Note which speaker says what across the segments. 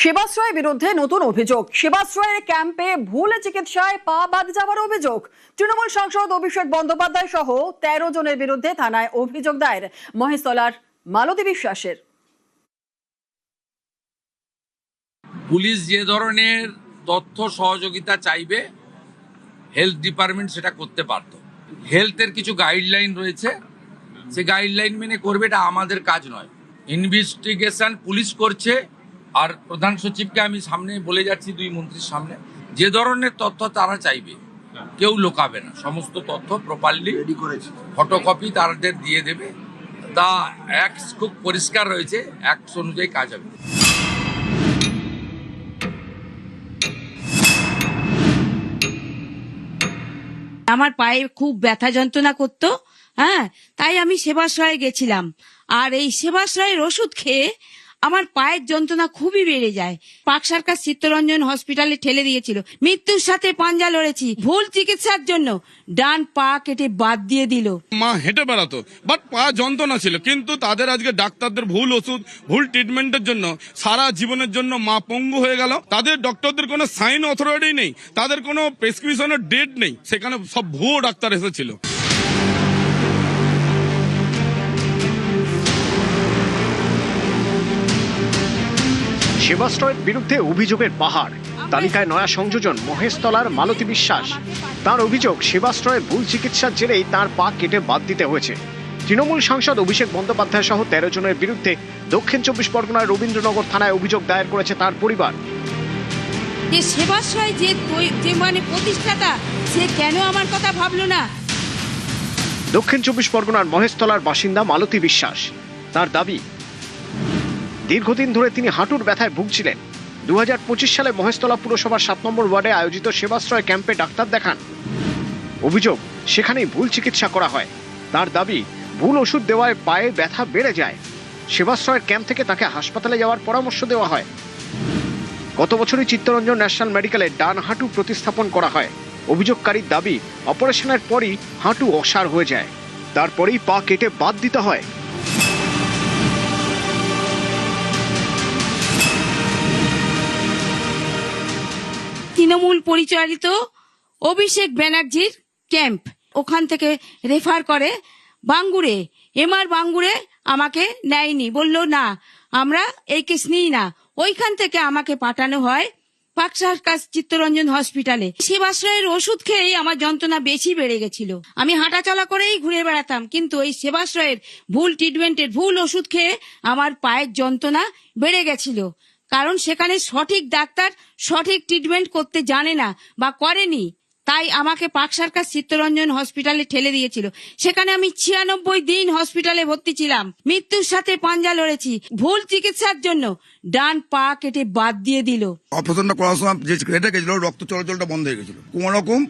Speaker 1: সেবাশ্রয়ের বিরুদ্ধে নতুন অভিযোগ। সেবাশ্রয়ের ক্যাম্পে ভুল চিকিৎসায় পা বাদ যাওয়ার অভিযোগ। তৃণমূল সাংসদ অভিষেক বন্দ্যোপাধ্যায় সহ 13 জনের বিরুদ্ধে থানায় অভিযোগ দায়ের মহেশতলার মালতী বিশ্বাসের।
Speaker 2: পুলিশ যে ধরনের তথ্য সহযোগিতা চাইবে হেলথ ডিপার্টমেন্ট সেটা করতে পারত। হেলথের কিছু গাইডলাইন রয়েছে, সে গাইডলাইন মেনে করবে, এটা আমাদের কাজ নয়। ইনভেস্টিগেশন পুলিশ করছে। আর প্রধান সচিবকে আমি সামনে বলে যাচ্ছি, দুই মন্ত্রীর সামনে, যে ধরনের তথ্য তারা চাইবে কেউ লোকাবে না, সমস্ত তথ্য প্রপারলি ফটোকপি তাদের দিয়ে দেবে। তা খুব পরিষ্কার রয়েছে, অ্যাক্ট অনুযায়ী কাজ হবে।
Speaker 3: আমার পায়ে খুব ব্যথা যন্ত্রণা করতো, তাই আমি সেবাশ্রয়ে গেছিলাম। আর এই সেবাশ্রয়ের ওষুধ খেয়ে আমার পায়ের যন্ত্রণা খুবই বেড়ে যায়। পার্ক সার্কাস চিত্তরঞ্জন হসপিটালে ঠেলে দিয়েছিল, মৃত্যুর সাথে পাঞ্জা লড়েছি। ভুল চিকিৎসার জন্য ডান পা কেটে বাদ দিয়ে দিল।
Speaker 4: মা হেঁটে বেড়াতো, বাট পা যন্ত্রণা ছিল, কিন্তু তাদের আজকে ডাক্তারদের ভুল ওষুধ, ভুল ট্রিটমেন্টের জন্য সারা জীবনের জন্য মা পঙ্গু হয়ে গেল। তাদের ডক্টরদের কোনো সাইন অথরিটি নেই, তাদের কোনো প্রেসক্রিপশনের ডেট নেই, সেখানে সব ভুয়ো ডাক্তার এসেছিল।
Speaker 5: সেবাশ্রয়ের বিরুদ্ধে অভিযোগের পাহাড়। তালিকায় নয়া সংযোজন মহেশতলার মালতী বিশ্বাস। তার অভিযোগ, সেবাশ্রয়ের ভুল চিকিৎসার জেরেই তার পা কেটে বাদ দিতে হয়েছে। তৃণমূল সাংসদ অভিষেক বন্দ্যোপাধ্যায় সহ 13 জনের বিরুদ্ধে দক্ষিণ 24 পরগনার রবীন্দ্রনগর থানায় অভিযোগ দায়ের করেছে তার পরিবার।
Speaker 3: যে সেবাশ্রয় যে মানে প্রতিষ্ঠাতা, সে কেন আমার কথা ভাবলো না?
Speaker 5: দক্ষিণ 24 পরগনার মহেশতলার বাসিন্দা মালতী বিশ্বাস। তার দাবি, দীর্ঘদিন ধরে তিনি হাঁটুর ব্যথায় ভুগছিলেন। 2025 সালে মহেশতলা পুরসভার 7 নম্বর ওয়ার্ডে আয়োজিত সেবাশ্রয় ক্যাম্পে ডাক্তার দেখান। অভিযোগ, সেখানেই ভুল চিকিৎসা করা হয়। তার দাবি, ভুল ওষুধ দেওয়ায় পায়ে ব্যথা বেড়ে যায়। সেবাশ্রয়ের ক্যাম্প থেকে তাকে হাসপাতালে যাওয়ার পরামর্শ দেওয়া হয়। গত বছরই চিত্তরঞ্জন ন্যাশনাল মেডিকেলে ডান হাঁটু প্রতিস্থাপন করা হয়। অভিযোগকারীর দাবি, অপারেশনের পরই হাঁটু অসাড় হয়ে যায়, তারপরেই পা কেটে বাদ দিতে হয়।
Speaker 3: তৃণমূল পরিচালিত অভিষেক ব্যানার্জির ক্যাম্প, ওখান থেকে রেফার করে বাঙ্গুরে, এমআর বাঙ্গুরে। আমাকে নেয়নি, বললো না আমরা এই কেস নিই না। ওইখান থেকে আমাকে পাঠানো হয় পার্ক সার্কাস চিত্তরঞ্জন হসপিটালে। সেবাশ্রয়ের ওষুধ খেয়েই আমার যন্ত্রণা বেশি বেড়ে গেছিল। আমি হাঁটাচলা করেই ঘুরে বেড়াতাম, কিন্তু এই সেবাশ্রয়ের ভুল ট্রিটমেন্টের ভুল ওষুধ খেয়ে আমার পায়ের যন্ত্রণা বেড়ে গেছিল। কারণ সেখানে সঠিক ডাক্তার সঠিক ট্রিটমেন্ট করতে জানে না বা করেনি, তাই আমাকে পার্ক সার্কাস চিত্তরঞ্জন হসপিটালে ঠেলে দিয়েছিল। সেখানে আমি 96 দিন হসপিটালে ভর্তি ছিলাম, মৃত্যুর সাথে পাঞ্জা লড়েছি। ভুল চিকিৎসার জন্য ডান পা কেটে বাদ দিয়ে দিল।
Speaker 6: অপারেশনটা করার সময় যে কেটে গেছিল, রক্ত চলাচলটা বন্ধ হয়ে গেছিল। কোন রকম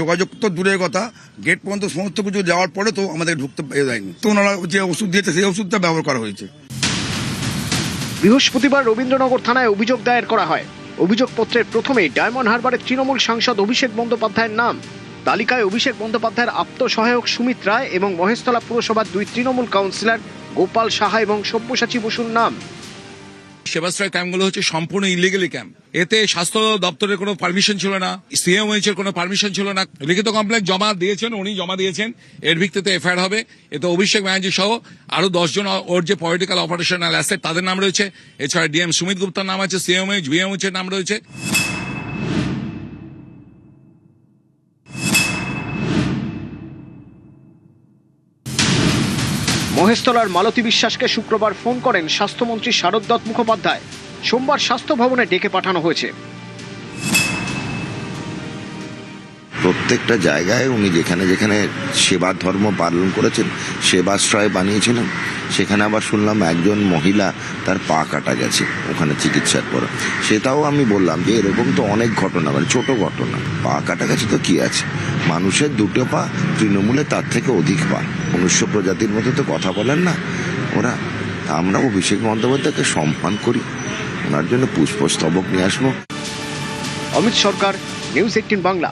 Speaker 6: যোগাযোগ তো দূরের কথা, গেট পর্যন্ত সমস্ত কিছু যাওয়ার পরে তো আমাদের ঢুকতে দেয়নি। তো ওনারা যে ওষুধ দিয়েছে সেই ওষুধটা ব্যবহার করা হয়েছে।
Speaker 5: বৃহস্পতিবার রবীন্দ্রনগর থানায় অভিযোগ দায়ের করা হয়। অভিযোগপত্রের প্রথমেই ডায়মন্ড হারবারের তৃণমূল সাংসদ অভিষেক বন্দ্যোপাধ্যায়ের নাম। তালিকায় অভিষেক বন্দ্যোপাধ্যায়ের আপ্ত সহায়ক সুমিত রায় এবং মহেশতলা পুরসভার 2 তৃণমূল কাউন্সিলর গোপাল সাহা এবং সব্যসাচী বসুর নাম।
Speaker 4: সেবাশ্রয় ক্যাম্পগুলো হচ্ছে সম্পূর্ণ ইলিগালি ক্যাম্প। এতে স্বাস্থ্য দপ্তরের কোনো পারমিশন ছিল না, সিএমএইচ এর কোনো পারমিশন ছিল না। লিখিত কমপ্লেন জমা দিয়েছেন, উনি জমা দিয়েছেন, এর ভিত্তিতে এফআইআর হবে। এতে অভিষেক ব্যানার্জি সহ আরো 10 জন ওর যে পলিটিক্যাল অপারেশনাল অ্যাসেট তাদের নাম রয়েছে। এছাড়া ডিএম সুমিত গুপ্তার নাম আছে, সিএমএইচ ভিএমএইচ এর নাম রয়েছে।
Speaker 5: মহেশতলার মালতী বিশ্বাসকে শুক্রবার ফোন করেন স্বাস্থ্যমন্ত্রী শারদ দত্ত মুখোপাধ্যায়। সোমবার স্বাস্থ্য ভবনে ডেকে পাঠানো হয়েছে।
Speaker 7: প্রত্যেকটা জায়গায় উনি যেখানে যেখানে সেবা ধর্ম পালন করেছেন, সেবাশ্রয় বানিয়েছিলেন, সেখানে আবার শুনলাম একজন মহিলা তার পা কাটা গেছে ওখানে চিকিৎসার পর। সেটাও আমি বললাম যে এরকম তো অনেক ঘটনা, মানে ছোট ঘটনা, পা কাটা গেছে তো কি আছে, মানুষের 2টো পা, তৃণমূলে তার থেকে অধিক পা। মনুষ্য প্রজাতির মতো তো কথা বলেন না ওরা। আমরা অভিষেক বন্দ্যোপাধ্যায়কে সম্মান করি, ওনার জন্য পুষ্পস্তবক নিয়ে আসবো।
Speaker 5: অমিত সরকার, নিউজ 18 বাংলা।